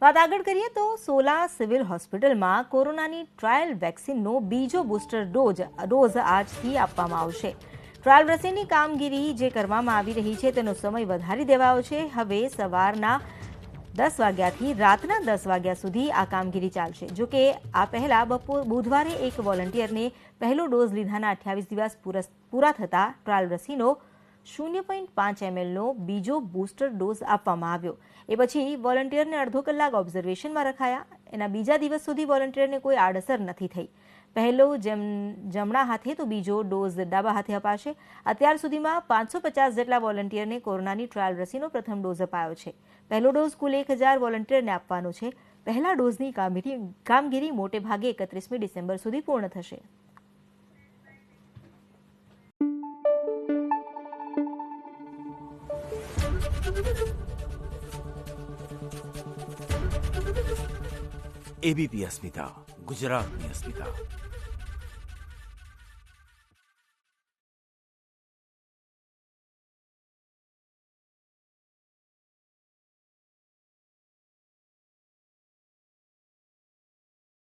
વાત આગળ કરીએ તો સોલા સિવિલ હોસ્પિટલમાં કોરોનાની ટ્રાયલ વેક્સિનનો બીજો બૂસ્ટર ડોઝ આજથી આપવામાં આવશે। ટ્રાયલ રસીની કામગીરી જે કરવામાં આવી રહી છે તેનો સમય વધારી દેવાયો છે। હવે સવારના 10 વાગ્યાથી રાતના 10 વાગ્યા સુધી આ કામગીરી ચાલશે। જો કે આ પહેલા બુધવારે એક વોલન્ટિયરને પહેલો ડોઝ લીધાના 28 દિવસ પૂરા થતા ટ્રાયલ રસીનો 0.5 mlનો બીજો બૂસ્ટર ડોઝ આપવામાં આવ્યો। એ પછી વોલન્ટિયરને અડધો કલાક ઓબ્ઝર્વેશનમાં રખાયા। એના બીજા દિવસ સુધી વોલન્ટિયરને કોઈ આડઅસર નથી થઈ। પહેલો જમણા હાથે તો બીજો ડોઝ ડાબા હાથે અપાશે। અત્યાર સુધીમાં 550 જેટલા વોલન્ટિયરને કોરોનાની ટ્રાયલ રસીનો પ્રથમ ડોઝ અપાયો છે। પહેલો ડોઝ કુલ 1000 વોલન્ટિયરને આપવાનો છે। પહેલા ડોઝની કામગીરી મોટે ભાગે 31મી ડિસેમ્બર સુધી પૂર્ણ થશે। एबीपी अस्मिता, गुजरातनी अस्मिता।